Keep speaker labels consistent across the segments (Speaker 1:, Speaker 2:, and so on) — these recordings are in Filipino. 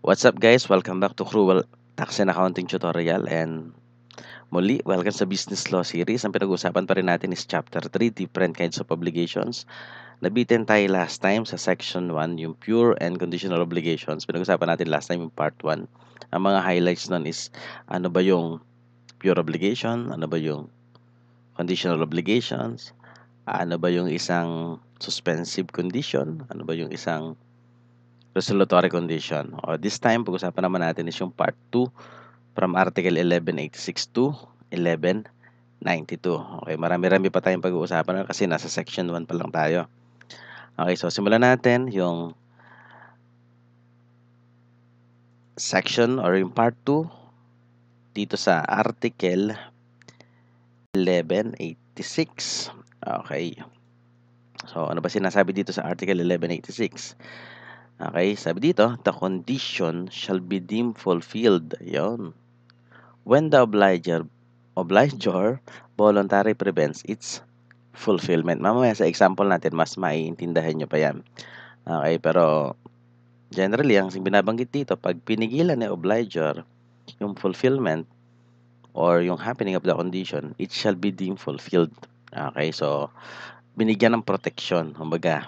Speaker 1: What's up guys? Welcome back to Cruel Tax and Accounting Tutorial and muli, welcome sa Business Law Series. Ang pinag-uusapan pa rin natin is Chapter 3, Different Kinds of Obligations. Nabitin tayo last time sa Section 1, yung Pure and Conditional Obligations. Pinag-usapan natin last time yung Part 1. Ang mga highlights nun is ano ba yung pure obligation, ano ba yung conditional obligations, ano ba yung isang suspensive condition, ano ba yung isang resolutory condition. This time, pag-usapan naman natin is yung Part 2 from Article 1186 to 1192. Okay, marami-rami pa tayong pag-uusapan kasi nasa Section 1 pa lang tayo. Okay, so simulan natin yung section or yung Part 2 dito sa Article 1186. Okay. So, ano ba sinasabi dito sa Article 1186? Okay, sabi dito, the condition shall be deemed fulfilled. Yun. When the obliger voluntary prevents its fulfillment. Mamaya sa example natin, mas maiintindihan nyo pa yan. Okay, pero generally, ang binabanggit dito, pag pinigilan ni obliger yung fulfillment or yung happening of the condition, it shall be deemed fulfilled. Okay, so binigyan ng protection, kumbaga,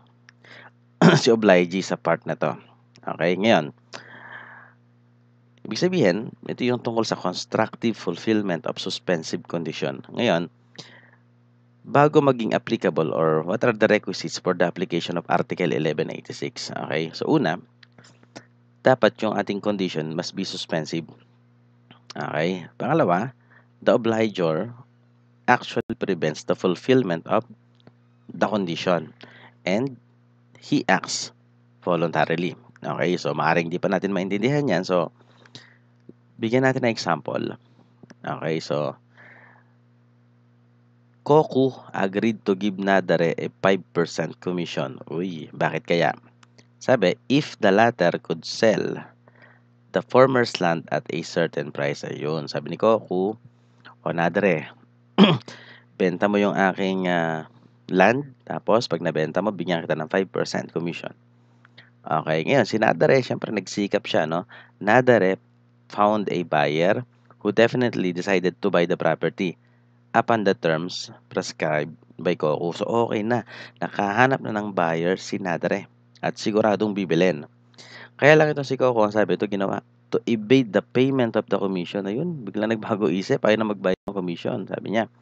Speaker 1: si obligee sa part na to. Okay, ngayon, ibig sabihin, ito yung tungkol sa constructive fulfillment of suspensive condition. Ngayon, bago maging applicable or what are the requisites for the application of Article 1186? Okay, so una, dapat yung ating condition must be suspensive. Okay, pangalawa, the obliger actually prevents the fulfillment of the condition and he acts voluntarily. Okay, so maaaring di pa natin maintindihan yan. So, bigyan natin ng example. Okay, so, Koku agreed to give Nadare a 5% commission. Uy, bakit kaya? Sabi, if the latter could sell the former's land at a certain price. Ayun, sabi ni Koku, o Nadare, benta mo yung aking land, tapos pag nabenta mo, bigyan kita ng 5% commission. Okay, ngayon, si Nadare, syempre nagsikap siya, no? Nadare found a buyer who definitely decided to buy the property upon the terms prescribed by Koku. So, okay na. Nakahanap na ng buyer si Nadare at siguradong bibilin. Kaya lang itong si Koku, ang sabi ito ginawa, to evade the payment of the commission. Ayun, bigla nagbago isip, ayaw na magbayad ng commission. Sabi niya,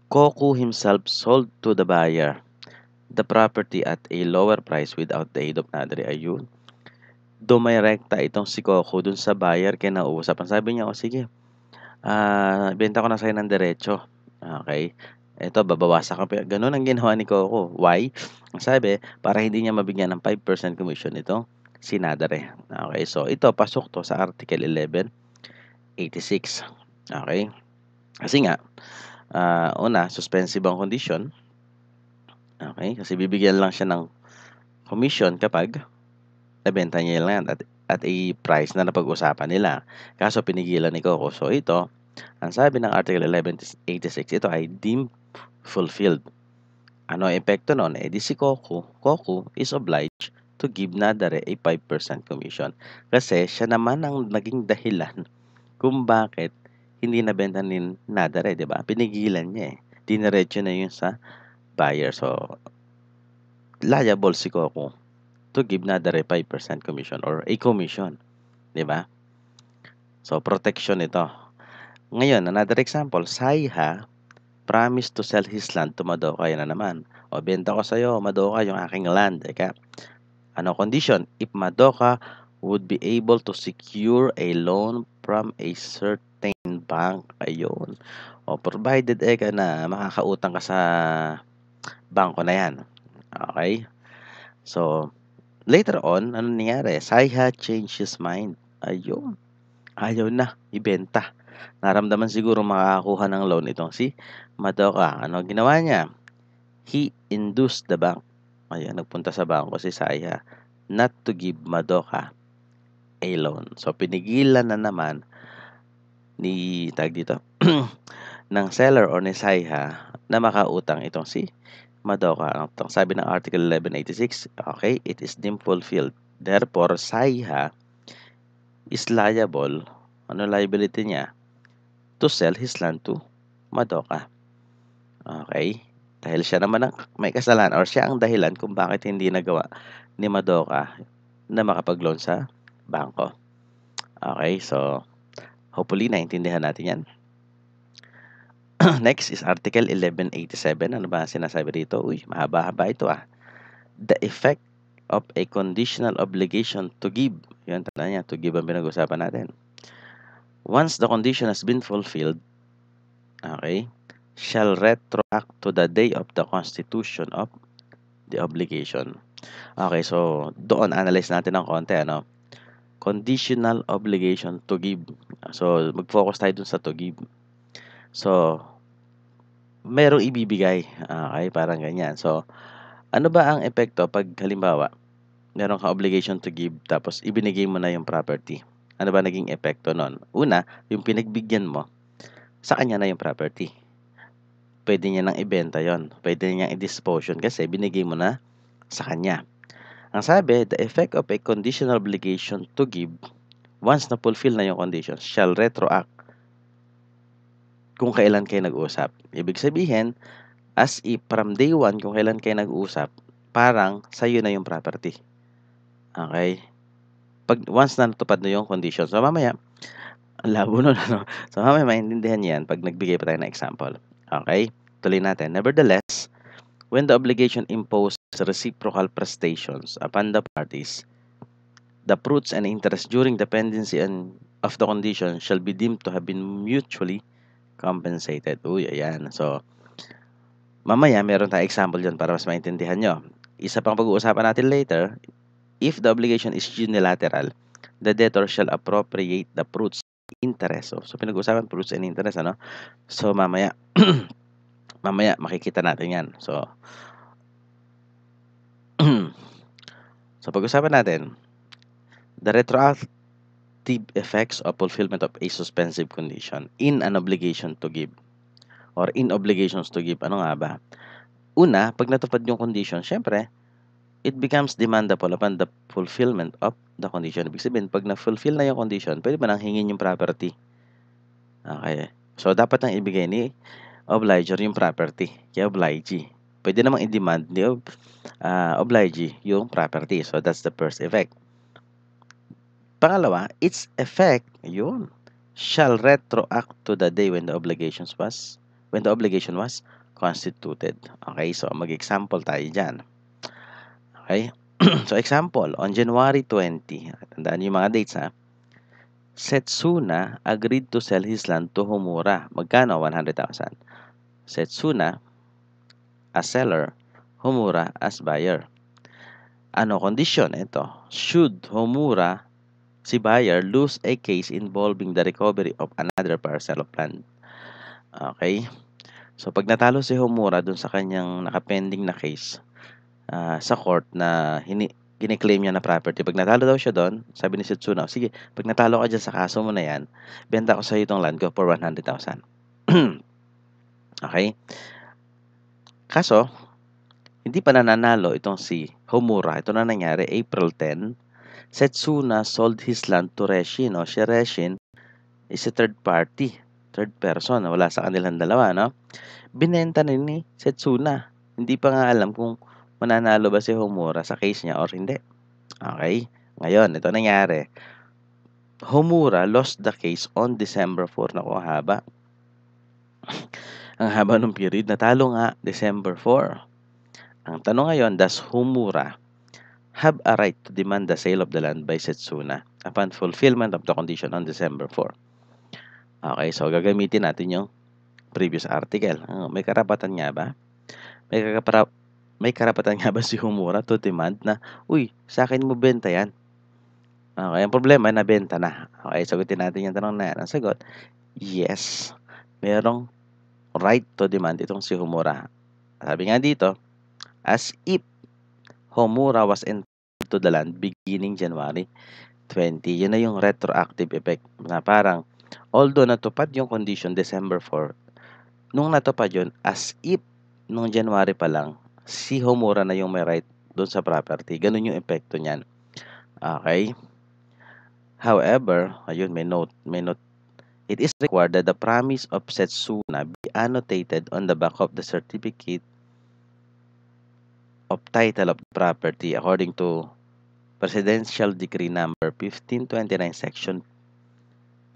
Speaker 1: Koku himself sold to the buyer the property at a lower price without the aid of Nadare. Ayun. Dumirekta itong si Koku dun sa buyer kaya nausap. Ang sabi niya, sige, benta ko na sa'yo ng diretso. Okay. Ito, babawasan ka pa. Ganun ang ginawa ni Coco. Why? Ang sabi, para hindi niya mabigyan ng 5% commission itong si Nadare. Okay, so ito, pasok to sa Article 1186. Okay? Kasi nga, una, suspensive ang condition. Okay? Kasi bibigyan lang siya ng commission kapag nabenta niya lang at a price na napag-usapan nila. Kaso pinigilan ni Coco. So ito, ang sabi ng Article 1186, ito ay deemed fulfilled. Ano ang epekto nun? Di si Koku is obliged to give Nadare a 5% commission. Kasi siya naman ang naging dahilan kung bakit hindi nabenta ni Nadare, di ba? Pinigilan niya eh. Diniretso na yun sa buyer. So, liable si Koku to give Nadare 5% commission or a commission. Di ba? So, protection ito. Ngayon, another example, Saiha promised to sell his land to Madoka. Yan na naman. O, benta ko sa'yo, Madoka, yung aking land. Eka, ano condition? If Madoka would be able to secure a loan from a certain bank. Ayun. O, provided, na makakautang ka sa bangko na yan. Okay? So, later on, ano nangyari? Saiha changed his mind. Ayun. Ayaw na, ibenta. Naramdaman siguro makakakuha ng loan itong si Madoka. Ano ginawa niya? He induced the bank. Ayan, nagpunta sa bangko si Saiha not to give Madoka a loan. So, pinigilan na naman ni dito ng seller or ni Saiha na makautang itong si Madoka. Ang sabi ng Article 1186, okay, it is deemed fulfilled. Therefore, Saiha is liable, ano liability niya, to sell his land to Madoka. Okay? Dahil siya naman ang may kasalanan or siya ang dahilan kung bakit hindi nagawa ni Madoka na makapag-loan sa bangko. Okay, so hopefully naintindihan natin yan. Next is Article 1187. Ano ba sinasabi dito? Uy, mahaba-haba ito ah. The effect of a conditional obligation to give. Yan, tanda niya, to give ang pinag-usapan natin. Once the condition has been fulfilled, okay, shall retroact to the day of the constitution of the obligation. Okay, so doon analyze natin ng konti, ano? Conditional obligation to give. So, mag-focus tayo dun sa to give. So, merong ibibigay. Okay, parang ganyan. So, ano ba ang epekto pag halimbawa, meron kang obligation to give tapos ibinigay mo na yung property? Ano ba naging epekto nun? Una, yung pinagbigyan mo, sa kanya na yung property. Pwede niya nang ibenta yon, pwede niya i-dispose yun kasi binigay mo na sa kanya. Ang sabi, the effect of a conditional obligation to give, once na-fulfill na yung conditions, shall retroact kung kailan kayo nag-usap. Ibig sabihin, as if from day one, kung kailan kayo nag-usap, parang sa'yo na yung property. Okay? Once na natupad na yung conditions. So, mamaya, ang labo nun, ano? So, mamaya maintindihan yan pag nagbigay pa tayo ng example. Okay? Tuloy natin. Nevertheless, when the obligation imposes reciprocal prestations upon the parties, the fruits and interest during the pendency of the condition shall be deemed to have been mutually compensated. Uy, ayan. So, mamaya meron tayong example dyan para mas maintindihan nyo. Isa pang pag-uusapan natin later, if the obligation is unilateral, the debtor shall appropriate the fruits interest. So pinag-usapan fruits and interest, ano? So, mamaya, mamaya makikita natin yan. So, pag-usapan natin, the retroactive effects of fulfillment of a suspensive condition in an obligation to give or in obligations to give. Ano nga ba? Una, pag natupad yung condition, syempre, it becomes demandable upon the fulfillment of the condition. Ibig sabihin, pag na-fulfill na yung condition, pwede ba nang hingin yung property? Okay. So, dapat nang ibigay ni obliger yung property kay obligee. Pwede namang i-demand ni obligee yung property. So, that's the first effect. Pangalawa, its effect, yun, shall retroact to the day when the obligation was constituted. Okay, so mag-example tayo dyan. Okay, so example, on January 20, tandaan yung mga dates ha, Setsuna agreed to sell his land to Homura. Magkano? 100,000. Setsuna as seller, Homura as buyer. Ano condition? Ito, should Homura, si buyer, lose a case involving the recovery of another parcel of land. Okay? So, pag natalo si Homura dun sa kanyang nakapending na case sa court na kiniklaim niya na property, pag natalo daw siya doon, sabi ni Setsuna, sige, pag natalo ka dyan sa kaso mo na yan, benta ko sa iyo itong land ko for 100,000. Okay? Kaso, hindi pa nananalo itong si Homura. Ito na nangyari, April 10, Setsuna sold his land to Reshin. No? Si Reshin is a third party, third person. Wala sa kanilang dalawa. No? Binenta na ni Setsuna. Hindi pa nga alam kung mananalo ba si Homura sa case niya or hindi. Okay? Ngayon, ito nangyari. Homura lost the case on December 4. Naku, haba. Ang haba ng period. Natalo nga December 4. Ang tanong ngayon, does Homura have a right to demand the sale of the land by Setsuna upon fulfillment of the condition on December 4? Okay, so gagamitin natin yung previous article. May karapatan nga ba? May karapatan nga ba si Homura to demand na, uy, sa akin mo benta yan? Okay, ang problema, nabenta na. Okay, sagutin natin yung tanong na yan. Ang sagot, yes. Merong right to demand itong si Homura. Sabi nga dito, as if Homura was entitled to the land beginning January 20. Yun na yung retroactive effect na parang although natupad yung condition December 4, nung natupad yun, as if nung January pa lang, si Homura na yung may right doon sa property. Ganun yung epekto niyan. Okay? However, ayun, may note. It is required that the promise of Setsuna be annotated on the back of the certificate of title of the property according to Presidential Decree number 1529 Section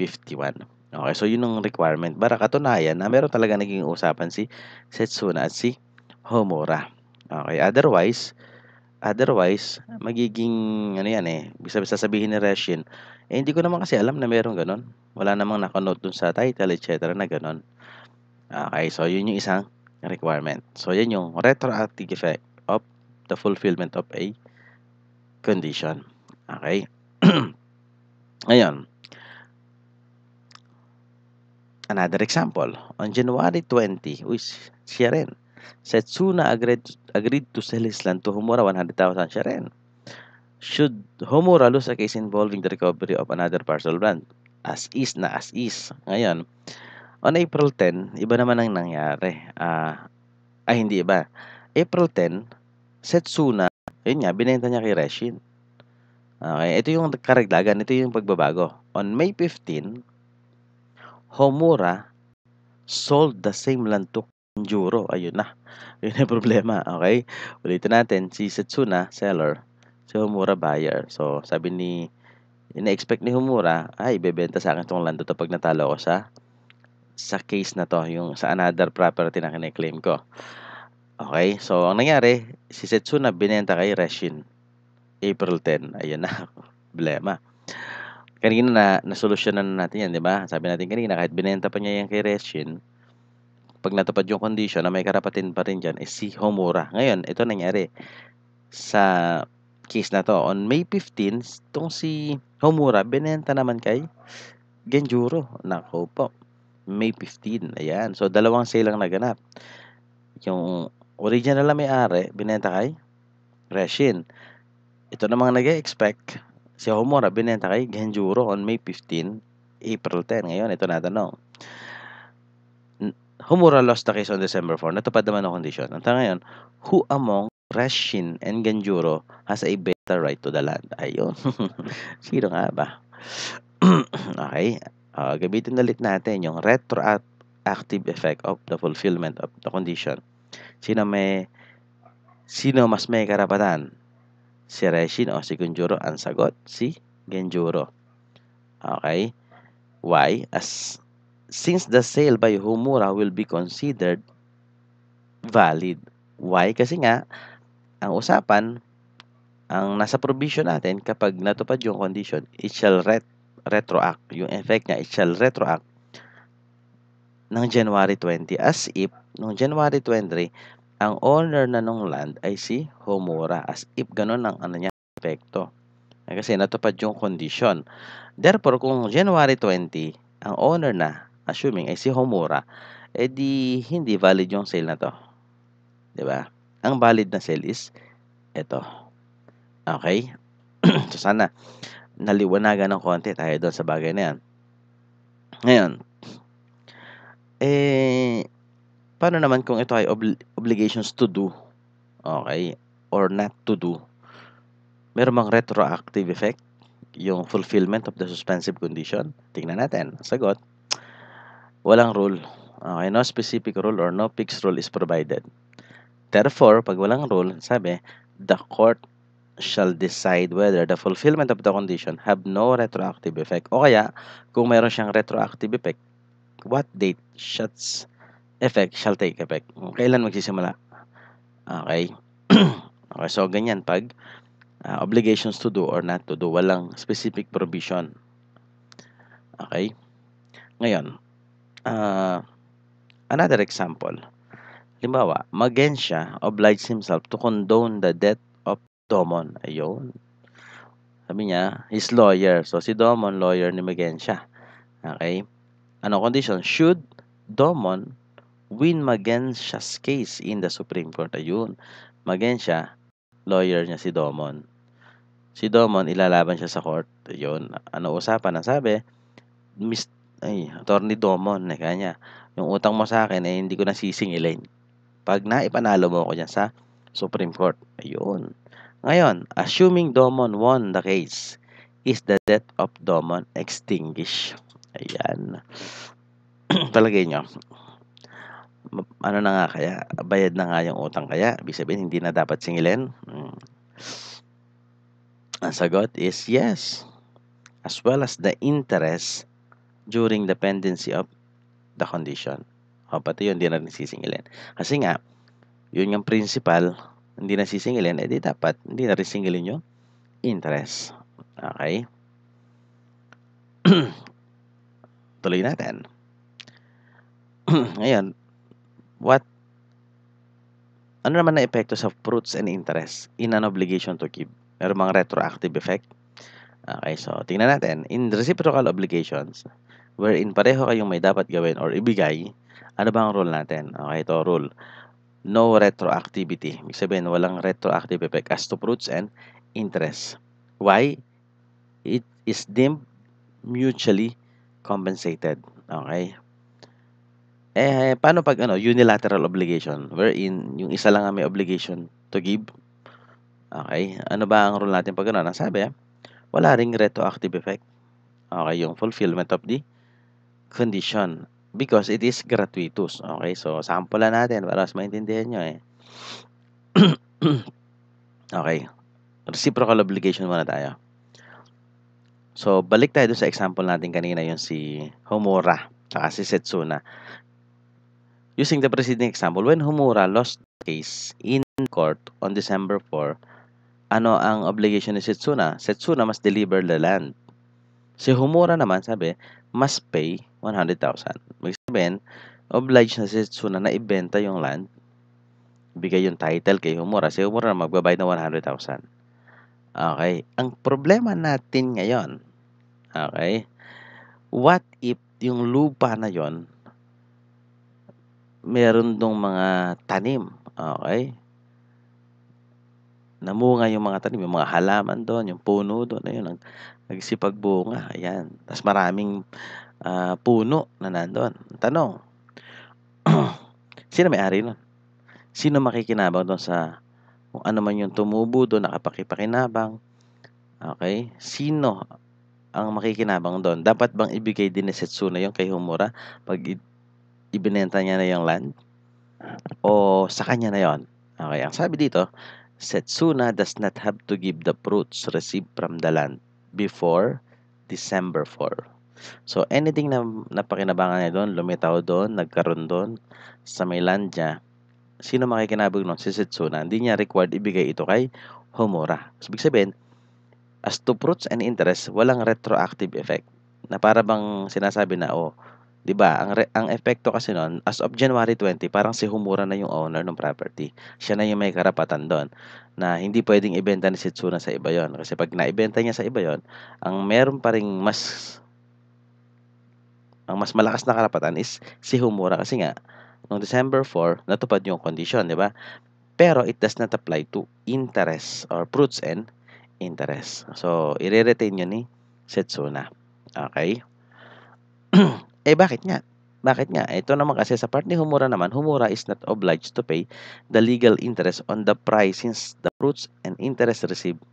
Speaker 1: 51. Okay, so yun ang requirement para katunayan na meron talaga naging usapan si Setsuna at si Homura. Okay, otherwise magiging ano yan eh, sasabihin ni Reshin, hindi ko naman kasi alam na meron ganon. Wala namang nakanote dun sa title, etc. na ganon. Okay, so yun yung isang requirement. So yan yung retroactive effect of the fulfillment of a condition. Okay? Ngayon, another example. On January 20, siya rin. Setsuna agreed to sell his land to Homura 100,000. Siya rin. Should Homura lose a case involving the recovery of another parcel of land? As is na as is. Ngayon, on April 10, iba naman ang nangyari. Hindi iba. April 10, Setsuna, yun nga, binenta niya kay Reshin. Okay, ito yung karagdagan, ito yung pagbabago. On May 15, Homura sold the same land to Kanjuro. Ayun na. Yun yung problema. Okay? Ulitin natin. Si Setsuna, seller. Si Homura, buyer. So, sabi ina-expect ni Homura, bebenta sa akin itong land to pag natalo ko sa case na to. Yung sa another property na kine-claim ko. Okay? So, ang nangyari, si Setsuna binenta kay Reshin. April 10. Ayun na. Problema. Kanina nasolusyonan na natin yan, di ba? Sabi natin kanina, kahit binenta pa niya yan kay Reshin, pag natupad yung condition na may karapatin pa rin dyan, si Homura. Ngayon, ito nangyari sa case na to. On May 15, itong si Homura, binenta naman kay Genjuro. Nako po. May 15. Ayan. So, dalawang sale lang naganap. Yung original na may-ari, binenta kay Reshin. Ito namang nag-expect, si Homura, binenta kay Genjuro on May 15, April 10. Ngayon, ito natanong. Homura lost the case on December 4. Natupad naman ang condition. Hanggang ngayon, who among Reshin and Genjuro has a better right to the land? Ayun. Sino nga ba? Okay. Gamitin ulit natin yung retroactive effect of the fulfillment of the condition. Sino mas may karapatan? Si Reshin o si Genjuro? Ang sagot, si Genjuro. Okay. Why? Since the sale by Homura will be considered valid. Why? Kasi nga, ang usapan, ang nasa provision natin, kapag natupad yung condition, it shall retroact. Yung effect niya, it shall retroact ng January 20. As if, noong January 23, ang owner na nung land ay si Homura. As if, ganun ang niya, epekto. Kasi natupad yung condition. Therefore, kung January 20, ang owner na, assuming ay si Homura, di hindi valid yung sale na to. 'Di ba? Ang valid na sale is ito. Okay? So, sana naliwanagan ng konti tayo doon sa bagay na yan. Ngayon, paano naman kung ito ay obligations to do? Okay? Or not to do? Meron bang retroactive effect? Yung fulfillment of the suspensive condition? Tingnan natin. Sagot, walang rule. Okay? No specific rule or no fixed rule is provided. Therefore, pag walang rule, sabi, the court shall decide whether the fulfillment of the condition have no retroactive effect. O kaya, kung meron siyang retroactive effect, what date such effect shall take effect? Kailan magsisimula? Okay. Okay, so ganyan pag obligations to do or not to do, walang specific provision. Okay. Ngayon, another example. Halimbawa, Magensha obliged himself to condone the debt of Domon. Ayun. Sabi niya, his lawyer. So, si Domon, lawyer ni Magensha. Okay? Ano condition? Should Domon win Magensha's case in the Supreme Court? Ayun. Magensha, lawyer niya si Domon. Si Domon, ilalaban siya sa court. Ayun. Ano usapan? Ang sabi, Attorney Domon, kanya, yung utang mo sa akin, hindi ko nasisingilin. Pag naipanalo mo ako dyan sa Supreme Court. Ayun. Ngayon, assuming Domon won the case, is the debt of Domon extinguished? Ayan. Palagay nyo, ano na nga kaya? Bayad na nga yung utang kaya? Ibig sabihin, hindi na dapat singilin? Ang sagot is yes. As well as the interest during the pendency of the condition. O, pati yun, hindi na rin sisingilin. Kasi nga, yun yung principal, hindi na sisingilin, edi dapat, hindi na rin singilin yung interest. Okay? Tuloy natin. Ngayon, ano naman na epekto sa fruits and interest in an obligation to give? Meron mga retroactive effect. Okay, so tingnan natin. In reciprocal obligations, wherein pareho kayong may dapat gawin or ibigay, ano ba ang rule natin? Okay, ito rule. No retroactivity. Ibig sabihin, walang retroactive effect as to fruits and interest. Why? It is deemed mutually compensated. Okay? Paano pag unilateral obligation wherein yung isa lang ang may obligation to give? Okay? Ano ba ang rule natin pag Ang sabi, wala ring retroactive effect. Okay, yung fulfillment of the condition because it is gratuitous. Okay, so sample natin para mas maintindihan nyo Okay, reciprocal obligation muna tayo. So, balik tayo sa example natin kanina, yung si Homura tsaka si Setsuna. Using the preceding example, when Homura lost the case in court on December 4, ano ang obligation ni Setsuna? Setsuna must deliver the land. Si Homura naman, sabi, must pay 100,000. Ibig sabihin, obliged na si Setsuna na ibenta yung land, bigay yung title kay Homura. Si Homura na magbabayad ng 100,000. Okay. Ang problema natin ngayon, okay, what if yung lupa na yon meron dong mga tanim, okay? Namunga yung mga tanim, yung mga halaman doon, yung puno doon, ayun, nagsipagbunga, ayan. Tapos maraming puno na nandoon. Tanong, sino may-ari nun? Sino makikinabang doon sa kung ano man yung tumubo doon, nakapakipakinabang? Okay? Sino ang makikinabang doon? Dapat bang ibigay din ni Setsuna yung kay Homura pag ibinenta niya na yung land? O sa kanya na yon? Okay, ang sabi dito, Setsuna does not have to give the fruits received from the land before December 4. So, anything na napakinabangan niya doon, lumitaw doon, nagkaroon doon, sa may land niya, sino makikinabang nun? Si Setsuna. Hindi niya required ibigay ito kay Homura. So, ibig sabihin, as to fruits and interest, walang retroactive effect. Na para bang sinasabi na, 'di ba? Ang epekto kasi noon, as of January 20, parang si Homura na yung owner ng property. Siya na yung may karapatan doon na hindi pwedeng ibenta ni Setsuna sa iba 'yon. Kasi pag naibenta niya sa iba 'yon, ang mas malakas na karapatan is si Homura kasi nga noong December 4 natupad yung condition, 'di ba? Pero it does not apply to interest or fruits and interest. So, i-retain yun ni Setsuna. Okay? Bakit nga? Bakit nga? Ito naman kasi sa part ni Homura naman, Homura is not obliged to pay the legal interest on the price since the fruits and interest received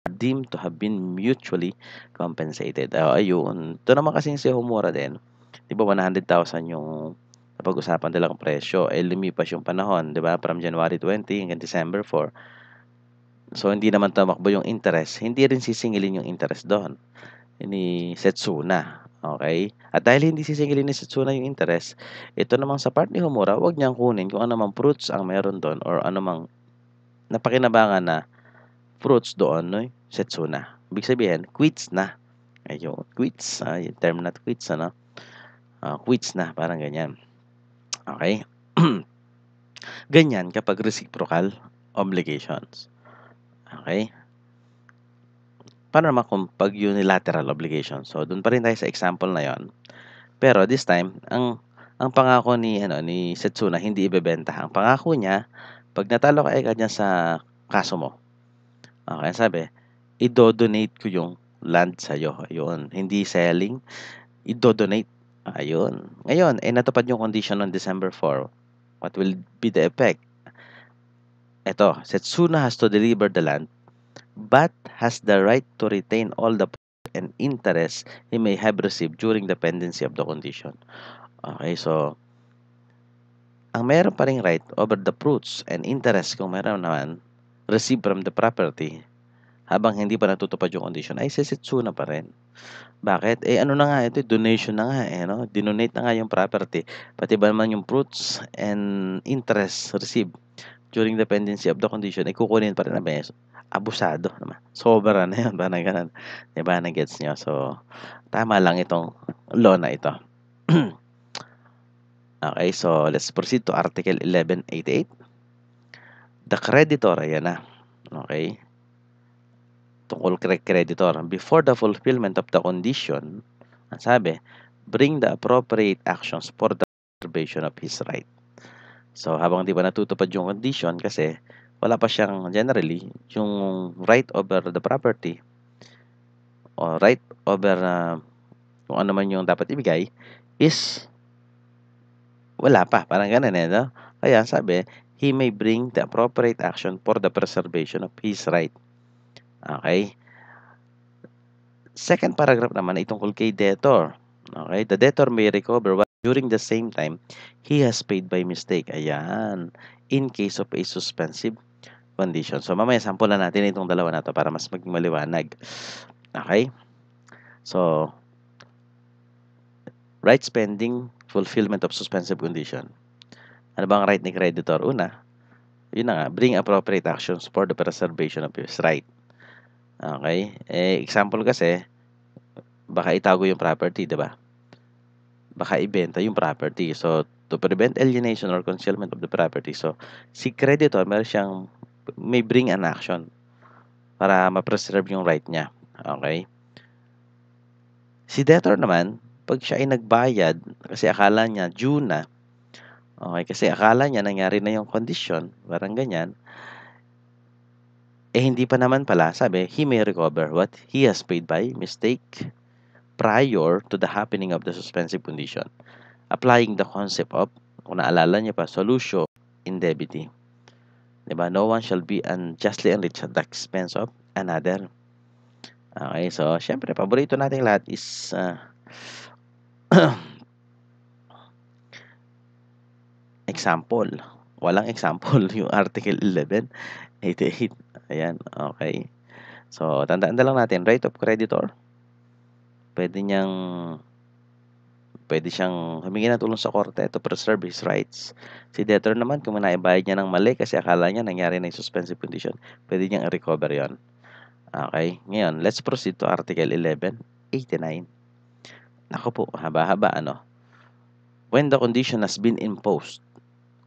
Speaker 1: are deemed to have been mutually compensated. Ayun. Ito naman kasi si Homura din. Di ba 100,000 yung napag-usapan nilang presyo. Lumipas yung panahon, di ba? From January 20 hanggang December 4. So, hindi naman tumakbo yung interest. Hindi rin sisingilin yung interest doon ni Setsuna. Okay? At dahil hindi sisingilin ni Setsuna yung interest, ito namang sa part ni Homura, huwag niyang kunin kung ano mang fruits ang meron doon or ano mang napakinabangan na fruits doon no Setsuna. Ibig sabihin, quits na. Ayun, quits. Yung term na quits, ano? Quits na, parang ganyan. Okay? Ganyan kapag reciprocal obligations. Okay? Paano naman kung pag unilateral obligation? So, doon pa rin tayo sa example na yon. Pero this time, ang pangako ni Setsuna hindi ibebenta. Ang pangako niya, pag natalo ka agad niya sa kaso mo, okay, sabi, idodonate ko yung land sa'yo. Ayun. Hindi selling, idodonate. Ayun. Ngayon, natupad yung condition on December 4. What will be the effect? Ito, Setsuna has to deliver the land but has the right to retain all the and interest he may have received during the pendency of the condition. Okay, so ang meron pa ring right over the fruits and interest kung meron naman received from the property habang hindi pa natutupad yung condition ay sesetsuna pa rin. Bakit? Ano na nga ito, donation na nga no? Dinonate na nga yung property. Pati ba naman yung fruits and interest received during the pendency of the condition, kukunin pa rin na beso. Abusado naman. Sobra na yun. Parang ganun. Diba? Nag-gets nyo? So, tama lang itong law na ito. Okay, so let's proceed to Article 1188. The creditor, ayan na. Okay. Tungkol kay creditor. Before the fulfillment of the condition, ang sabi, bring the appropriate actions for the preservation of his right. So, habang di pa natutupad yung condition kasi wala pa siyang generally yung right over the property o right over kung ano man yung dapat ibigay is wala pa. Parang ganun no? Kaya sabi, he may bring the appropriate action for the preservation of his right. Okay? Second paragraph naman ay tungkol kay debtor. Okay? The debtor may recover what during the same time he has paid by mistake. Ayan. In case of a suspensive condition. So, mamaya sample na natin itong dalawa na to para mas maging maliwanag. Okay? So, rights pending fulfillment of suspensive condition. Ano ba ang right ni creditor? Una, yun na nga, bring appropriate actions for the preservation of his right. Okay? Example kasi, baka itago yung property, diba? Baka ibenta yung property. So, to prevent alienation or concealment of the property. So, si creditor, may bring an action para ma-preserve yung right niya. Okay? Si debtor naman, pag siya ay nagbayad, kasi akala niya due na, okay, kasi akala niya nangyari na yung condition, parang ganyan, hindi pa naman pala, sabi, he may recover what he has paid by mistake prior to the happening of the suspensive condition. Applying the concept of, kung naalala niyo pa, solutio indebiti. Diba? No one shall be unjustly enriched at the expense of another. Okay, so, syempre, paborito nating lahat is example. Walang example yung Article 1188. Ayan, okay. So, tandaan na lang natin, right of creditor. Pwede siyang humingi ng tulong sa korte to preserve his rights. Si debtor naman, kung naibayad niya ng mali kasi akala niya nangyari na yung suspensive condition, pwede niyang i-recover yon. Okay? Ngayon, let's proceed to Article 1189. Naku po, haba-haba, ano? When the condition has been imposed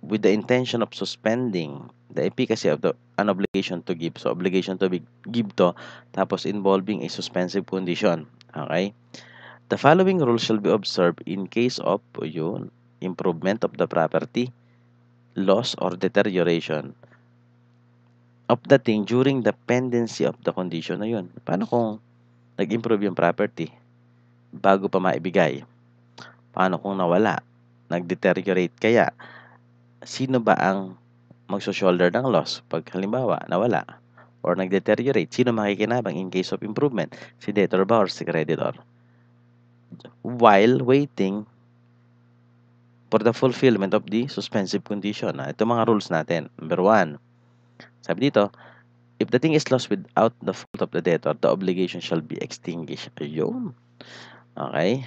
Speaker 1: with the intention of suspending the efficacy of an obligation to give. So, obligation to give to, tapos involving a suspensive condition. Okay? The following rules shall be observed in case of improvement of the property, loss or deterioration of the thing during the pendency of the condition na yun. Paano kung nag-improve yung property bago pa maibigay? Paano kung nawala? Nag-deteriorate kaya? Sino ba ang magso-shoulder ng loss pag halimbawa nawala or nag-deteriorate? Sino makikinabang in case of improvement? Si debtor ba or si creditor? While waiting for the fulfillment of the suspensive condition. Ito mga rules natin. Number 1, sabi dito, if the thing is lost without the fault of the debtor, the obligation shall be extinguished. Ayun. Okay.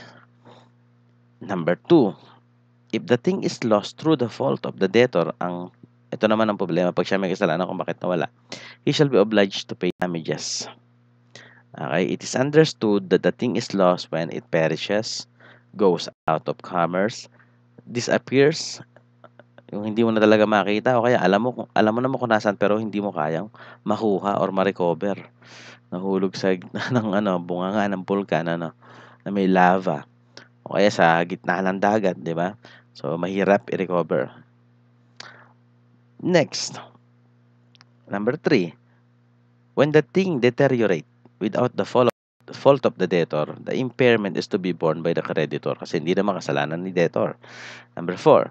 Speaker 1: Number 2, if the thing is lost through the fault of the debtor, ito naman ang problema pag siya may kasalanan kung bakit nawala, he shall be obliged to pay damages. Okay. It is understood that the thing is lost when it perishes, goes out of commerce, disappears, yung hindi mo na talaga makita o kaya alam mo naman kung nasaan pero hindi mo kayang makuha or ma-recover. Nahulog sa gitna ng bunganga ng bulkan na may lava o kaya sa gitna ng dagat, di ba? So mahirap i-recover. Next, number 3, when the thing deteriorate without the fault of the debtor, the impairment is to be borne by the creditor kasi hindi naman kasalanan ni debtor. Number 4,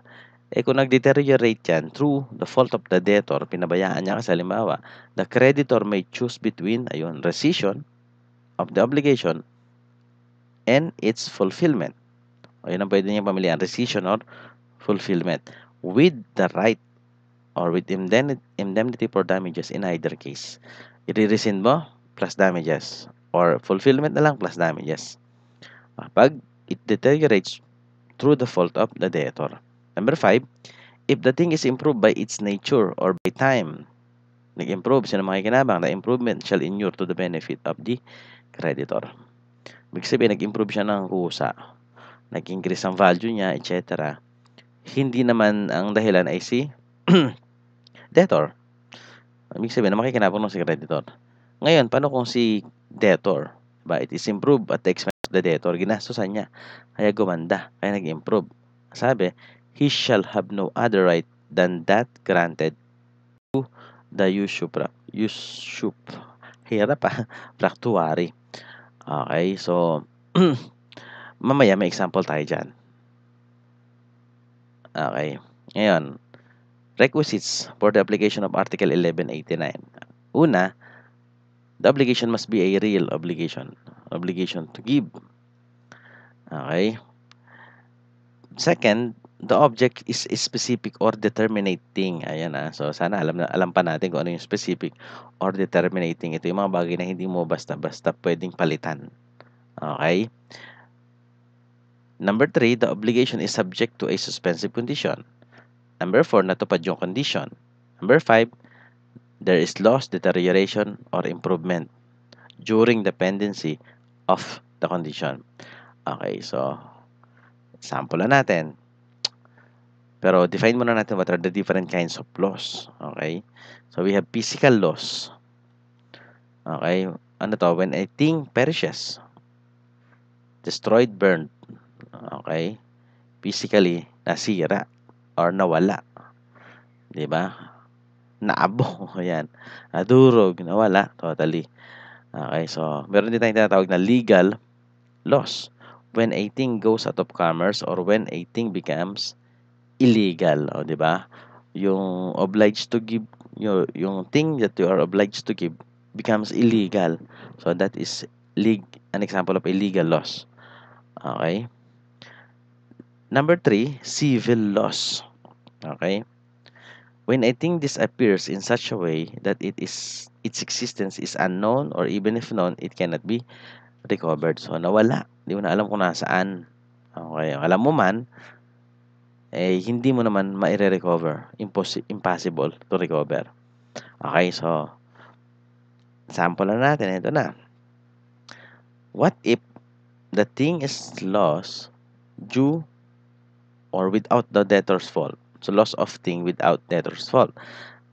Speaker 1: kung nag-deteriorate yan through the fault of the debtor, pinabayaan niya kasi halimbawa, the creditor may choose between, rescission of the obligation and its fulfillment. O yun ang pwede niyang pamilihan, rescission or fulfillment, with the right or with indemnity for damages in either case. I-rescind mo plus damages or fulfillment na lang plus damages. Pag it deteriorates through the fault of the debtor. Number 5, if the thing is improved by its nature or by time, nag-improve, sino makikinabang? The improvement shall inure to the benefit of the creditor. Ibig sabihin, nag-improve siya ng kusa, nag-increase ang value niya, etc. Hindi naman ang dahilan ay si debtor. Ibig sabihin na makikinabang ng si creditor. Ngayon, paano kung si debtor, diba, it is improved at the expense of the debtor, ginastosan niya, kaya gumanda, kaya nag-improve. Sabi, he shall have no other right than that granted to the practuary. Okay, so mamaya may example tayo dyan. Okay, ngayon, requisites for the application of Article 1189. Una, the obligation must be a real obligation to give. Okay. Second, the object is specific or determinating. Ayan So, sana alam pa natin kung ano yung specific or determinating. Ito yung mga bagay na hindi mo basta-basta pwedeng palitan. Okay? Number 3, the obligation is subject to a suspensive condition. Number 4, natupad yung condition. Number 5, there is loss, deterioration, or improvement during the pendency of the condition. Okay, so sample na natin. Pero define muna natin what are the different kinds of loss. Okay? So we have physical loss. Okay? Ano to? When a thing perishes, destroyed, burned. Okay? Physically, nasira or nawala. 'Di ba? Naabo. Ayan. Nadurog, nawala totally. Okay, so meron din tayong tinatawag na legal loss. When a thing goes out of commerce or when a thing becomes illegal, o 'di ba? Yung obliged to give, yung thing that you are obliged to give becomes illegal. So that is an example of a legal loss. Okay? Number 3, civil loss. Okay? When a thing disappears in such a way that its existence is unknown or even if known, it cannot be recovered. So nawala, hindi mo na alam kung nasaan. Okay, alam mo man, hindi mo naman ma-recover. Impossible to recover. Okay, so sample na natin. Ito na. What if the thing is lost due or without the debtor's fault? So, loss of thing without debtor's fault.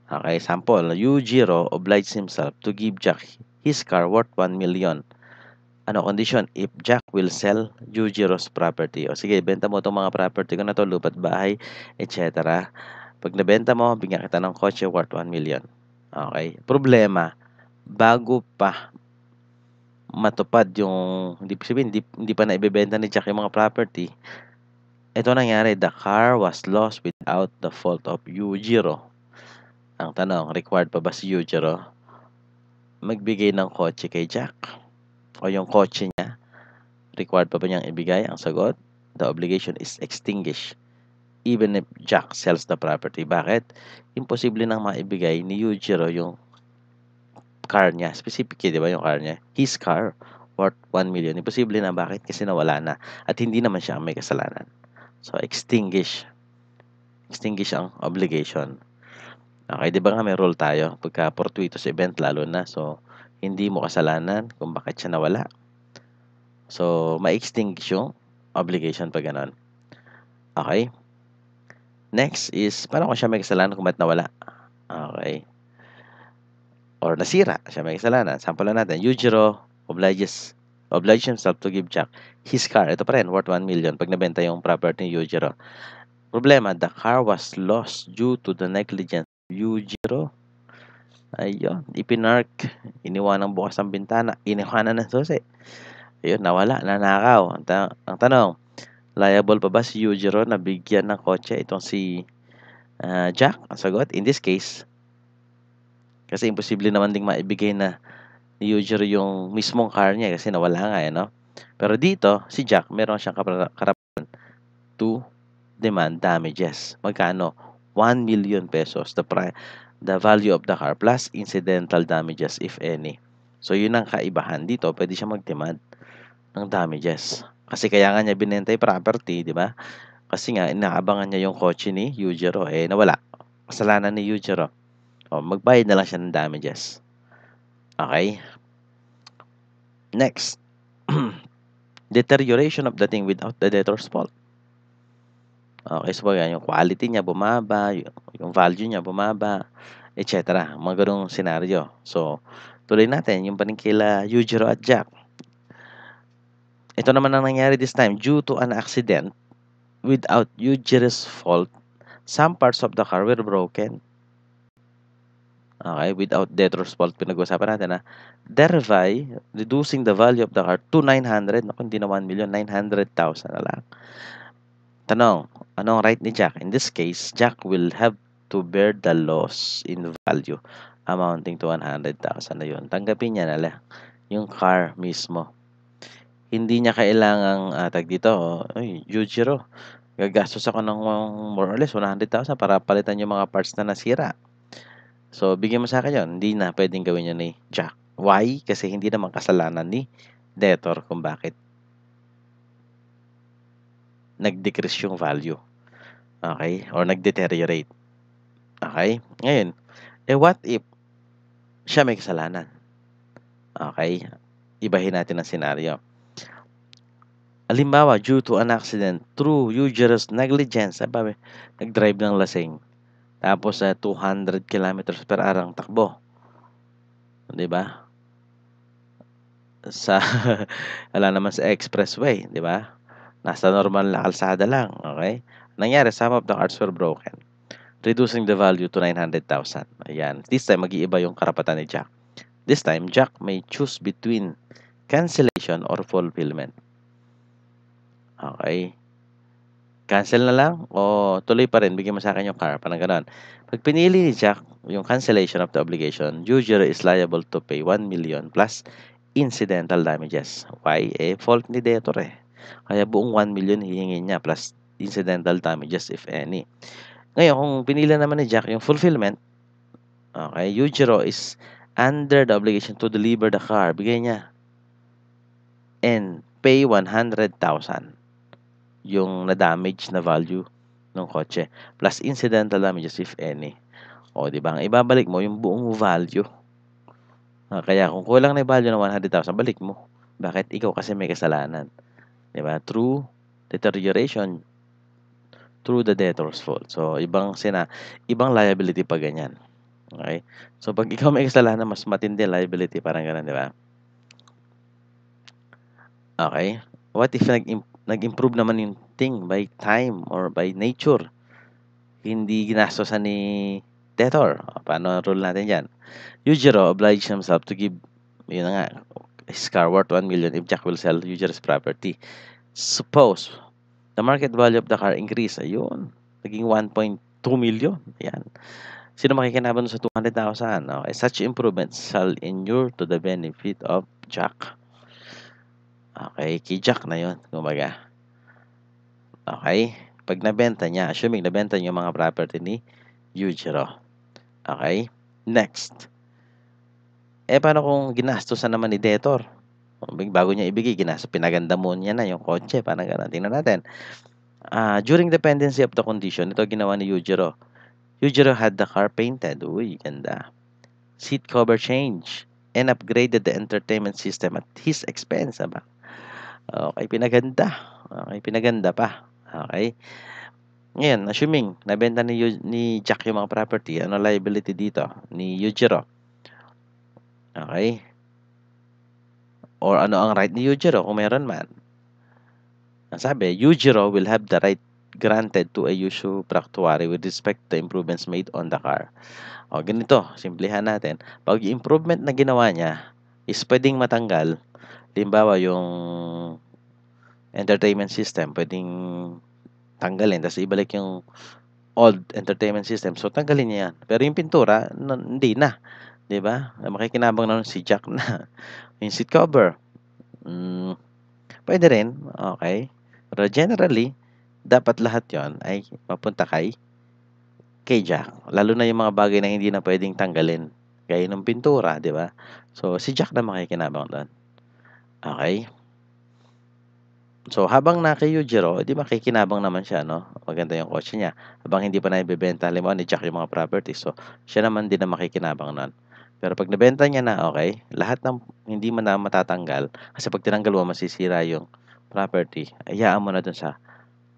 Speaker 1: Okay, sample. Yujiro obliged himself to give Jack his car worth 1 million. Ano condition? If Jack will sell Yujiro's property. O sige, benta mo itong mga property ko na to, lupa't bahay, etc. Pag nabenta mo, bigyan kita ng kotse worth 1 million. Okay. Problema, bago pa matupad yung, hindi pa naibebenta ni Jack yung mga property, ito nangyari, the car was lost without the fault of Yujiro. Ang tanong, required pa ba si Yujiro magbigay ng kotse kay Jack? O yung kotse niya, required pa ba niyang ibigay? Ang sagot, the obligation is extinguished even if Jack sells the property. Bakit? Imposible nang maibigay ni Yujiro yung car niya. Specifically, di ba yung car niya? His car worth 1 million. Imposible na. Bakit? Kasi nawala na. At hindi naman siya ang may kasalanan. So, extinguish ang obligation. Okay, di ba nga may rule tayo? Pagka fortuitous event, lalo na. So, hindi mo kasalanan kung bakit siya nawala. So, ma-extinguish yung obligation pag ganon. Okay? Next is, paano kung siya may kasalanan kung bakit nawala? Okay. Or nasira, siya may kasalanan. Sample na natin. Yujiro obliged himself to give Jack his car. Ito pa rin, worth 1 million pag nabenta yung property ni Yujiro. Problema, the car was lost due to the negligence of Yujiro. Ayun, ipinark, iniwanang bukas ang bintana, iniwanan ng susi. Ayun, nawala, nanakaw. Ang tanong, liable pa ba si Yujiro na bigyan ng kotse itong si Jack? Ang sagot, in this case, kasi imposible naman ding maibigay na ni Yujiro yung mismong car niya kasi nawala nga, no? Pero dito, si Jack, meron siyang karapatan to demand damages. Magkano? 1 million pesos. The value of the car plus incidental damages if any. So, yun ang kaibahan. Dito, pwede siya mag-demand ng damages. Kasi kaya nga niya binenta yung property, di ba? Kasi nga, inaabangan niya yung kotse ni Yujiro. Nawala. Kasalanan ni Yujiro. Magbayad na lang siya ng damages. Okay? Next. Deterioration of the thing without the debtor's fault. Okay, so yung quality niya bumaba, yung value niya bumaba, etc. Mga ganung senaryo. So, tuloy natin yung paning kila Yujiro at Jack. Ito naman ang nangyari this time. Due to an accident, without Yujiro's fault, some parts of the car were broken. Okay, without debtor's fault, pinag-usapan natin na thereby reducing the value of the car to 900, naku, hindi na 1 million, 900,000 na lang. Tanong, anong right ni Jack? In this case, Jack will have to bear the loss in value amounting to 100,000 na yun. Tanggapin niya na lang yung car mismo. Hindi niya kailangang tag dito, Yujiro, gagastos ako ng more or less 100,000 para palitan yung mga parts na nasira. So, bigyan mo sa akin yun. Hindi na pwedeng gawin yun ni Jack. Why? Kasi hindi naman kasalanan ni debtor kung bakit nag-decrease yung value. Okay? Or nag-deteriorate. Okay? Ngayon, what if siya may kasalanan? Okay? Ibahin natin ang senaryo. Halimbawa, due to an accident through Yujiro's negligence, nag-drive ng lasing. Tapos 200 kilometers per hour ang takbo. 'Di ba? Sa wala naman sa expressway, 'di ba? Nasa normal na kalsada lang, okay? Nangyari, some of the cars were broken, reducing the value to 900,000. Ayan. This time, mag-iiba yung karapatan ni Jack. This time, Jack may choose between cancellation or fulfillment. Okay? Cancel na lang o tuloy pa rin, bigyan mo sa akin yung car, parang gano'n. Pag pinili ni Jack yung cancellation of the obligation, Yujiro is liable to pay 1 million plus incidental damages. Why? Fault ni debtor eh. Kaya buong 1 million hihingin niya plus incidental damages if any. Ngayon, kung pinili naman ni Jack yung fulfillment, okay, Yujiro is under the obligation to deliver the car. Bigay niya and pay 100,000 yung na-damage na value ng kotse plus incidental damages if any. O, di ba? Ang ibabalik mo yung buong value. Kaya kung kulang na yung value ng 100,000, balik mo. Bakit? Ikaw kasi may kasalanan. Di ba? Through deterioration, through the debtor's fault. So, ibang liability pa ganyan. Okay? So, pag ikaw may kasalanan, mas matindi liability, parang ganun, di ba? Okay? What if nag-improve naman yung thing by time or by nature? Hindi ginastosan ni debtor. Paano rule natin yan? Yujiro obliged himself to give, yun na nga, his car worth 1 million if Jack will sell Yujiro's property. Suppose the market value of the car increase. Ayun. Naging 1.2 million. Ayan. Sino makikinabang sa 200,000? Okay. Such improvements shall inure to the benefit of Jack. Okay. Kay Jack na yun. Kumbaga. Okay. Pag nabenta niya, assuming nabenta niya yung mga property ni Yujiro. Okay. Next. Paano kung ginastosan naman ni debtor? Bago niya ibigay, pinaganda mo niya na yung kotse. Parang gano'n. Tingnan natin. During dependency of the condition, ito ginawa ni Yujiro. Yujiro had the car painted. Uy, ganda. Seat cover change. And upgraded the entertainment system at his expense. Aba? Okay, pinaganda. Okay, pinaganda pa. Okay. Ngayon, assuming nabenta ni Jack yung mga property, ano liability dito? Ni Yujiro. Okay. Or ano ang right ni Yujiro kung meron man. Ang sabi, Yujiro will have the right granted to a usufructuary with respect to improvements made on the car. O, ganito, simplihan natin. Pag yung improvement na ginawa niya is pwedeng matanggal, halimbawa yung entertainment system, pwedeng tanggalin, tapos ibalik yung old entertainment system. So, tanggalin niya yan. Pero yung pintura, hindi na. Diba? Makikinabang na si Jack na. Yung seat cover, Puwede rin, okey. Pero generally, dapat lahat 'yon ay mapunta kay Jack. Lalo na yung mga bagay na hindi na puwedeng tanggalin, gaya nung pintura, 'di ba? So, si Jack na makikinabang do'n, okey? So, habang naka Yujiro, eh, 'di makikinabang naman siya 'no, maganda yung kotse niya. Habang hindi pa naibebenta halimbawa ni Jack yung mga properties, so siya naman din ang makikinabang nun. Pero 'pag nabenta niya na, okey, lahat ng hindi mo na matatanggal, kasi 'pag tinanggal mo masisira yung property, hayaan mo na dun sa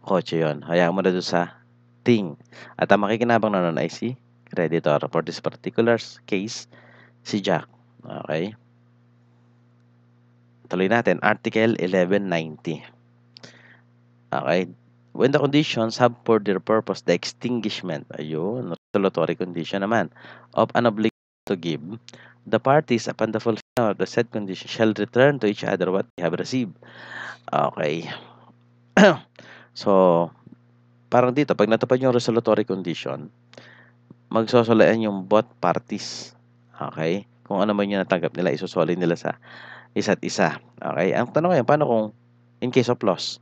Speaker 1: kotse yon, hayaan mo na dun sa thing. At ang makikinabang na nun ay si creditor. For this particular case, si Jack, okey? Tuloy natin, Article 1190. Okay. When the conditions have for their purpose the extinguishment, ayun, resolutory condition naman, of an obligation to give, the parties upon the fulfillment of the said condition shall return to each other what they have received. Okay. So, parang dito, pag natupad yung resolutory condition, magsosolayan yung both parties. Okay? Kung ano man yung natanggap nila, isusoli nila sa isa't isa. Okay? Ang tanong ngayon, paano kung in case of loss?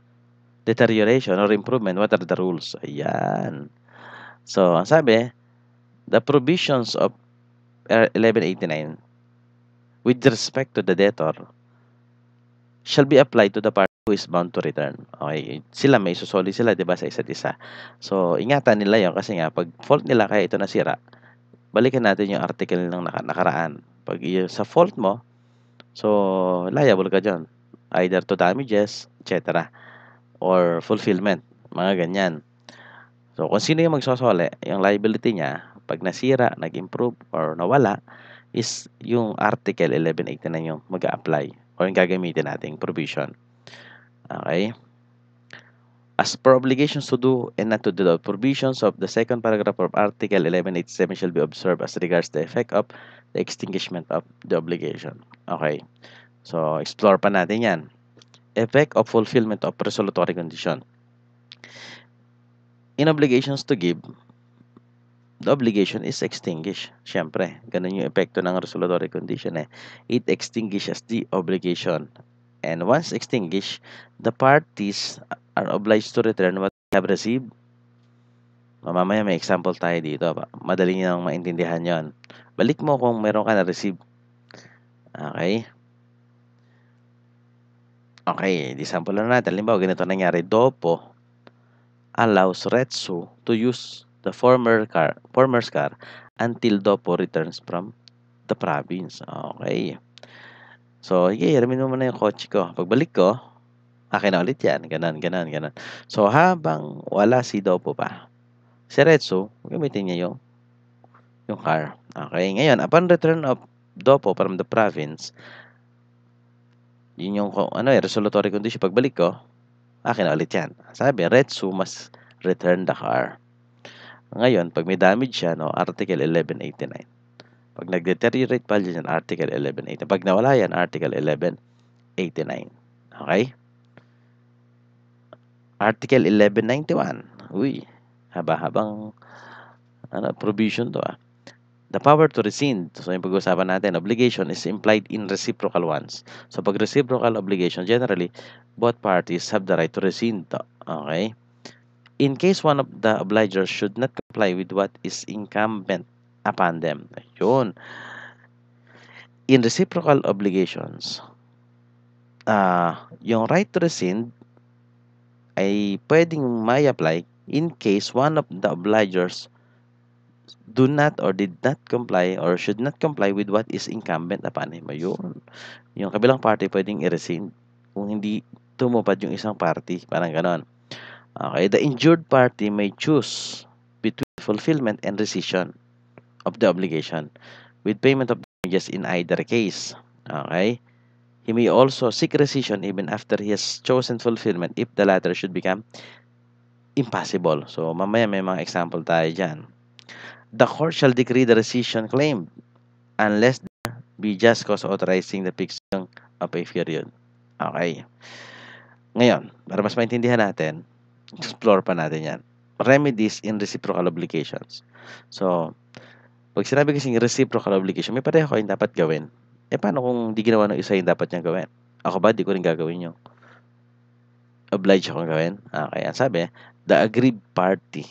Speaker 1: Deterioration or improvement, what are the rules? Ayan. So, ang sabi, the provisions of 1189 with respect to the debtor shall be applied to the party who is bound to return. Okay, sila may isusoli sila, 'di ba, sa isa't isa. So, ingatan nila 'yon kasi nga pag fault nila kaya ito nasira, balikan natin yung article ng nakaraan. Pag sa fault mo, so liable ka diyan. Either to damages, etc. or fulfillment, mga ganyan. So, kung sino yung magsosole, yung liability niya, pag nasira, nag-improve, or nawala, is yung Article 1189 yung mag-a-apply or yung gagamitin nating provision. Okay? As per obligations to do and not to do, the provisions of the second paragraph of Article 1187 shall be observed as regards the effect of the extinguishment of the obligation. Okay. So, explore pa natin yan. Effect of fulfillment of resolutory condition. In obligations to give, the obligation is extinguished. Siyempre, ganun yung epekto ng resolutory condition eh. It extinguishes the obligation. And once extinguished, the parties are obliged to return what they have received. Mamaya may example tayo dito. Madali nyo nang maintindihan yon. Balik mo kung meron ka na-receive. Okay? Okay, example lang natin. Halimbawa, ganito nangyari. Dopo allows Retsu to use the former's car until Dopo returns from the province. Okay. So, sige, hiramin mo muna yung kotse ko. Pagbalik ko, akin na ulit yan. Ganon, ganon, ganon. So, habang wala si Dopo pa, si Retsu, gamitin niya yung car. Okay. Ngayon, upon return of Dopo from the province, yun yung resolutory condition. Pagbalik ko, akin na ulit yan. Sabi, Retsu must return the car. Ngayon, pag may damage siya, Article 1189. Pag nag-deteriorate value yan, Article 1189. Pag nawala yan, Article 1189. Okay? Article 1191. Uy, haba-habang provision to ah. The power to rescind. So, yung pag-usapan natin, obligation is implied in reciprocal ones. So, pag reciprocal obligation, generally, both parties have the right to rescind to. Okay? In case one of the obligers should not comply with what is incumbent upon them. Yun. In reciprocal obligations, yung right to rescind ay pwedeng may apply in case one of the obligers do not or did not comply or should not comply with what is incumbent upon him. Ayun. Yung kabilang party pwedeng i-rescind kung hindi tumupad yung isang party. Parang ganon. Okay. The injured party may choose between fulfillment and rescission of the obligation with payment of damages in either case. Okay. He may also seek rescission even after he has chosen fulfillment if the latter should become impossible. So, mamaya may mga example tayo dyan. The court shall decree the rescission claim unless there be just cause authorizing the fixing of a period. Okay. Ngayon, para mas maintindihan natin, explore pa natin yan. Remedies in reciprocal obligations. So, pag sinabi kasing reciprocal obligation, may pareho kayong dapat gawin. Paano kung di ginawa ng isa yung dapat niyang gawin? Ako ba, di ko rin gagawin yung obliged akong gawin. Okay, ang sabi, the aggrieved party,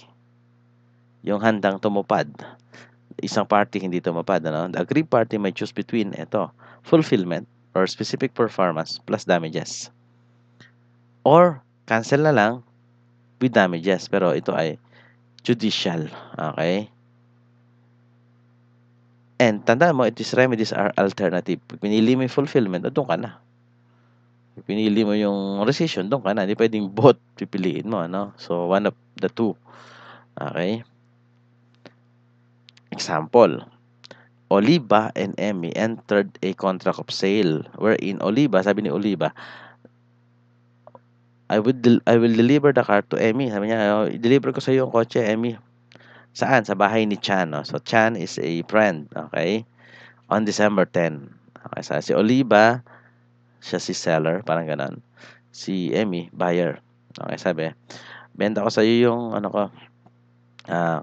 Speaker 1: yung handang tumupad. Isang party hindi tumupad, ano? The aggrieved party may choose between fulfillment or specific performance plus damages. Or cancel na lang with damages, pero ito ay judicial. Okay? And tandaan mo, these remedies are alternative. Pag pinili mo yung fulfillment, doon ka na. Pag pinili mo yung rescission, doon ka na. Hindi pwedeng both pipiliin mo, ano? So, one of the two. Okay? Example, Oliva and Emmy entered a contract of sale wherein Oliva, sabi ni Oliva, I will deliver the car to Emmy. Sabi niya, i-deliver ko sa iyo yung kotse, Emmy. Saan? Sa bahay ni Chan. No? So, Chan is a friend. Okay? On December 10. Okay, so si Oliva, siya si seller, parang ganon. Si Emmy, buyer. Okay, sabi, benta ko sa iyo yung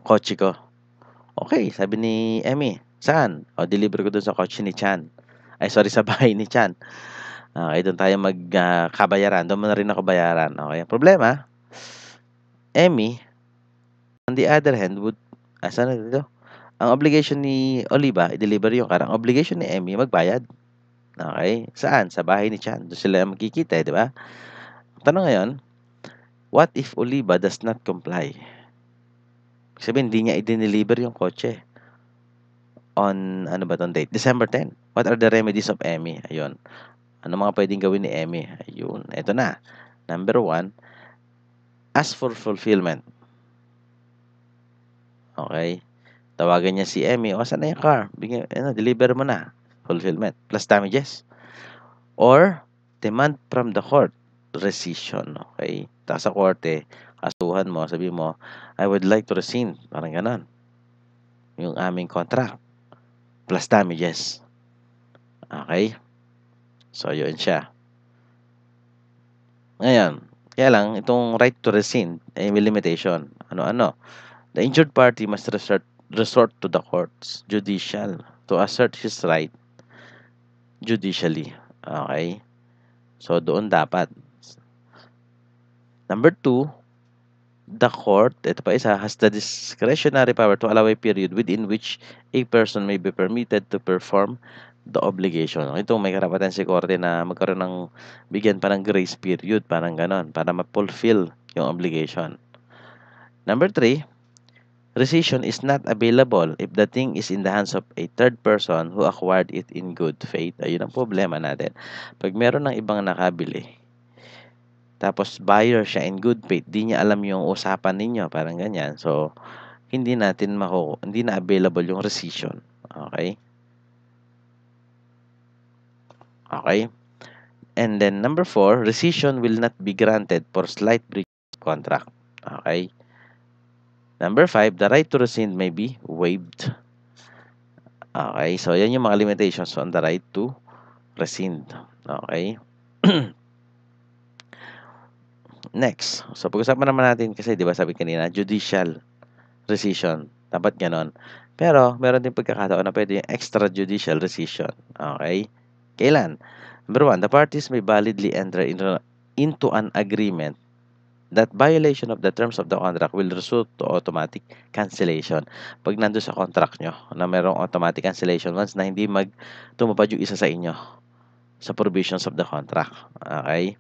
Speaker 1: kotse ko. Okay, sabi ni Emmy, saan? Deliver ko dun sa kotse ni Chan. Ay, sorry, sa bahay ni Chan. Okay, doon tayo magkabayaran. Doon mo na rin ako bayaran. Okay, problema, Emmy, on the other hand, saan na dito? Ang obligation ni Oliva, i-deliver yung car. Ang obligation ni Emmy, magbayad. Okay? Saan? Sa bahay ni Chan. Doon sila magkikita, di ba? Tanong ngayon, what if Oliva does not comply? Sabihin, hindi niya i-deliver yung kotse on, date? December 10. What are the remedies of Emmy? Ayun. Ano mga pwedeng gawin ni Emmy? Ayun. Ito na. Number 1, ask for fulfillment. Okay? Tawagan niya si Emmy, saan na yung car? Deliver mo na. Fulfillment. Plus damages. Or, demand from the court. Rescission. Okay? Tapos sa korte, kasuhan mo, sabi mo, I would like to rescind. Parang ganon. Yung aming contract. Plus damages. Okay? So, yun siya. Ngayon, kaya lang, itong right to rescind ay may limitation. Ano-ano? The injured party must resort to the courts, judicial, to assert his right judicially. Okay? So, doon dapat. Number 2, the court, ito pa isa, has the discretionary power to allow a period within which a person may be permitted to perform the obligation. Ito, may karapatan si korte na magkaroon ng, bigyan pa ng grace period, parang ganon, para ma-fulfill yung obligation. Number 3, rescission is not available if the thing is in the hands of a third person who acquired it in good faith. Ayun ang problema natin. Pag meron ng ibang nakabili, tapos buyer siya in good faith, di niya alam yung usapan ninyo, parang ganyan. So, hindi na available yung rescission. Okay? Okay? And then number 4, rescission will not be granted for slight breach of contract. Okay? Number 5, the right to rescind may be waived. Okay? So, yan yung mga limitations on the right to rescind. Okay? Next. So, pag-usapan naman natin kasi, di ba sabi kanina, judicial rescission. Dapat ganon. Pero, meron din pagkakataon na pwede yung extrajudicial rescission. Okay? Kailan? Number 1, the parties may validly enter into an agreement that violation of the terms of the contract will result to automatic cancellation. Pag nandun sa contract nyo, na merong automatic cancellation once na hindi tumupad yung isa sa inyo sa provisions of the contract. Okay?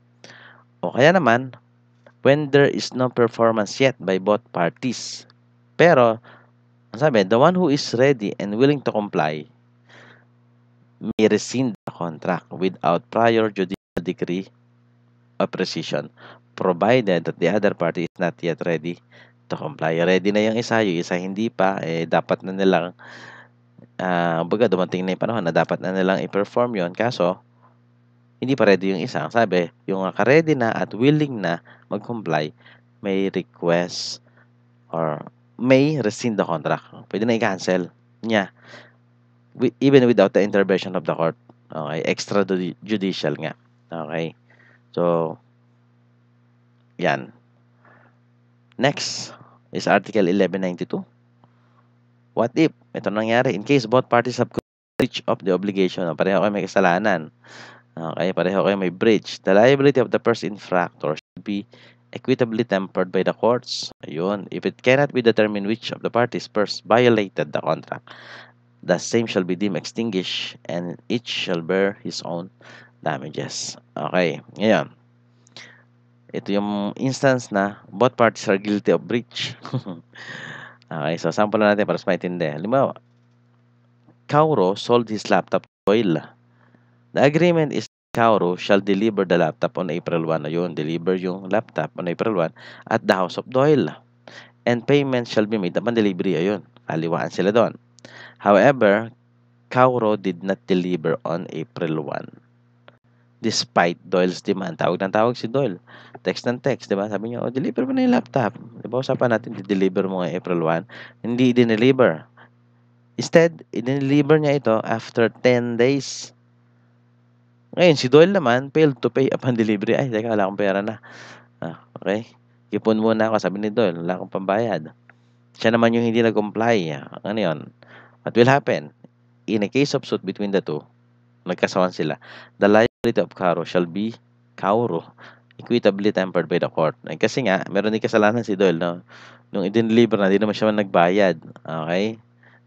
Speaker 1: O kaya naman, when there is no performance yet by both parties. Pero, sabi, the one who is ready and willing to comply may rescind the contract without prior judicial decree of rescission, provided that the other party is not yet ready to comply. Ready na yung isa hindi pa, dapat na nilang, dumating na yung panahon na dapat na nilang i-perform yon, kaso, hindi pa ready yung isa. Sabi, yung naka-ready na at willing na mag-comply, may request or may rescind the contract. Pwede na i-cancel niya. Even without the intervention of the court. Okay? Extrajudicial nga. Okay? So, yan. Next is Article 1192. What if, ito nangyari, in case both parties have breach of the obligation, pareho kayo may kasalanan. Okay? Pareho kayo may breach. The liability of the first infractor should be equitably tempered by the courts. Ayun. If it cannot be determined which of the parties first violated the contract, the same shall be deemed extinguished and each shall bear his own damages. Okay. Ngayon, ito yung instance na both parties are guilty of breach. Okay, so sample na natin para mas maintindihan. Halimbawa, Kauro sold his laptop to Doyle. The agreement is Kauro shall deliver the laptop on April 1. Ayun, deliver yung laptop on April 1 at the house of Doyle. And payment shall be made upon delivery. Ayun, kaliwaan sila doon. However, Kauro did not deliver on April 1. Despite Doyle's demand. Tawag ng tawag si Doyle. Text ng text, di ba? Sabi niya, deliver mo na yung laptop. Di ba, usapan natin, di-deliver mo ngayong April 1. Hindi dineliver. Instead, i-deliver niya ito after 10 days. Ngayon, si Doyle naman, failed to pay upon delivery. Ay, teka, wala akong pera na. Okay. Ipon muna ako, sabi ni Doyle, wala akong pambayad. Siya naman yung hindi nag-comply. Ano yun? What will happen? In a case of suit between the two, nagkasawan sila, the liability of Kauro shall be Kauro equitably tempered by the court. Kasi nga, meron din kasalanan si Doyle, no? Nung i-deliver na, di naman siya nagbayad. Okay?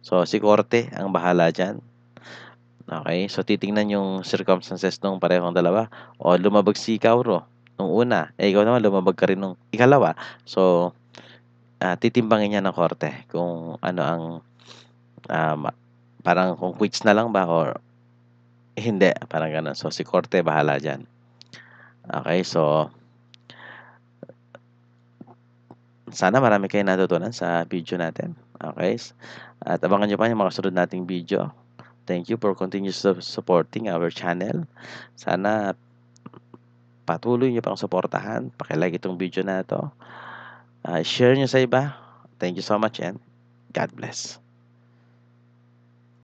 Speaker 1: So, si korte ang bahala dyan. Okay? So, titingnan yung circumstances ng parehong dalawa. O, lumabag si Kauro nung una. Ikaw naman, lumabag ka rin nung ikalawa. So, titimbangin niya ng korte kung ano ang parang kung quits na lang ba or hindi, parang gano'n. So, si korte bahala dyan. Okay, so sana marami kayong natutunan sa video natin. Okay? At abangan nyo pa yung mga sunod nating video. Thank you for continuous supporting our channel. Sana patuloy nyo pang suportahan. Pakilike itong video na ito. Share nyo sa iba. Thank you so much and God bless.